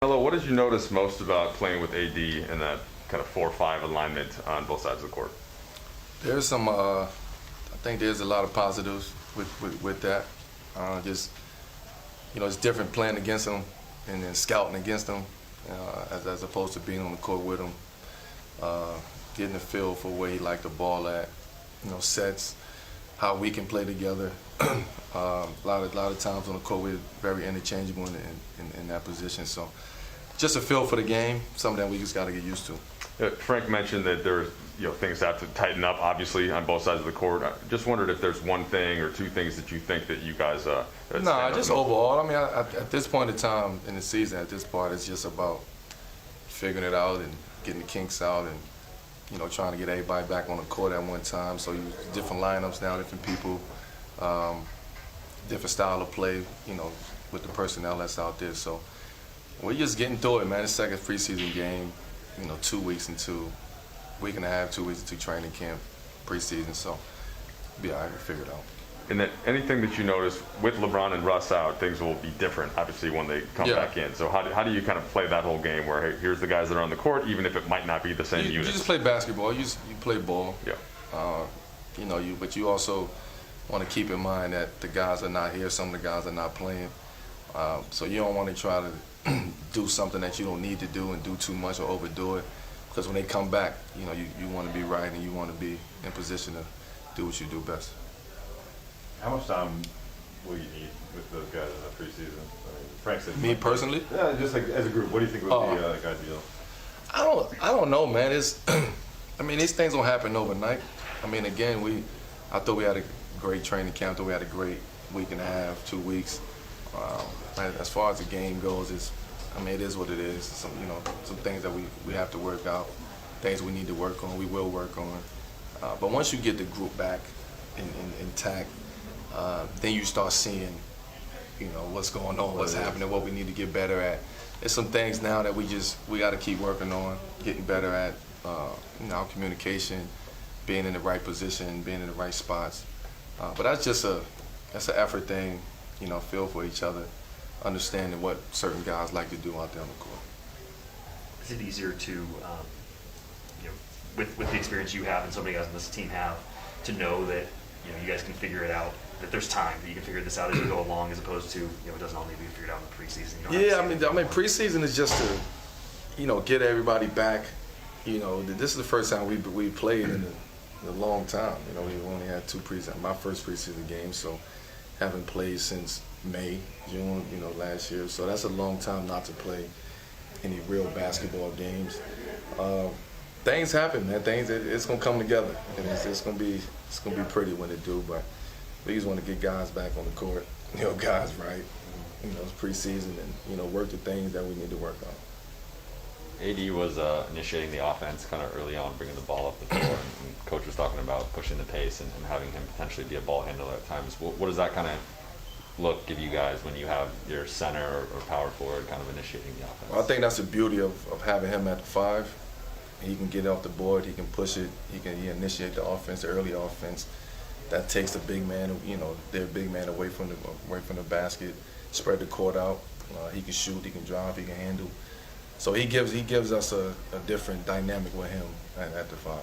Hello, what did you notice most about playing with AD in that kind of 4-5 alignment on both sides of the court? There's some, I think there's a lot of positives with that. Just, it's different playing against them and then scouting against them as opposed to being on the court with them. Getting a feel for where he liked the ball at, sets, how we can play together. A lot of times on the court we're very interchangeable in that position. So just a feel for the game, something that we just got to get used to. Frank mentioned that there's things have to tighten up, obviously, on both sides of the court. I just wondered if there's one thing or two things that you think that you guys. No, just overall. I mean, at this point in time in the season, at this part, it's just about figuring it out and getting the kinks out and trying to get everybody back on the court at one time. So different lineups now, different people, different style of play, with the personnel that's out there. So we're just getting through it, man. It's second preseason game, 2 weeks into, week and a half, 2 weeks into training camp, preseason. So be all right, we'll figure it out. And then anything that you notice with LeBron and Russ out, things will be different, obviously, when they come back in. So how do you kind of play that whole game where, hey, here's the guys that are on the court, even if it might not be the same unit? You just play basketball. You play ball. Yeah. But you also want to keep in mind that the guys are not here. Some of the guys are not playing. So you don't want to try to do something that you don't need to do and do too much or overdo it. Because when they come back, you want to be right and you want to be in position to do what you do best. How much time will you need with those guys in the preseason? I mean, Frank said. Me personally? Yeah, just like as a group. What do you think would be ideal? I don't know, man. These things don't happen overnight. Again, I thought we had a great training camp. I thought we had a great week and a half, 2 weeks. As far as the game goes, it is what it is. Some things that we have to work out, things we need to work on. We will work on. But once you get the group back intact, then you start seeing, what's going on, what's happening, what we need to get better at. There's some things now that we got to keep working on, getting better at, our communication, being in the right position, being in the right spots. But that's an effort thing, feel for each other, understanding what certain guys like to do out there on the court. Is it easier to, with the experience you have and so many guys on this team have, to know that you guys can figure it out, that there's time, that you can figure this out as you go along, as opposed to it doesn't all need to be figured out in the preseason? Preseason is just to get everybody back. This is the first time we played in a long time. We only had two preseason. My first preseason game, so haven't played since May, June, last year. So that's a long time not to play any real basketball games. Things happen, man. It's gonna come together, and it's gonna be pretty when it do. But we just want to get guys back on the court, guys right. It's preseason, and work the things that we need to work on. AD was initiating the offense kind of early on, bringing the ball up the floor, and Coach was talking about pushing the pace and having him potentially be a ball handler at times. What does that kind of look give you guys when you have your center or power forward kind of initiating the offense? Well, I think that's the beauty of having him at the 5. He can get off the board, he can push it, he initiate the offense, the early offense. That takes the big man, their big man away from the basket, spread the court out. He can shoot, he can drive, he can handle. So he gives us a different dynamic with him at the 5.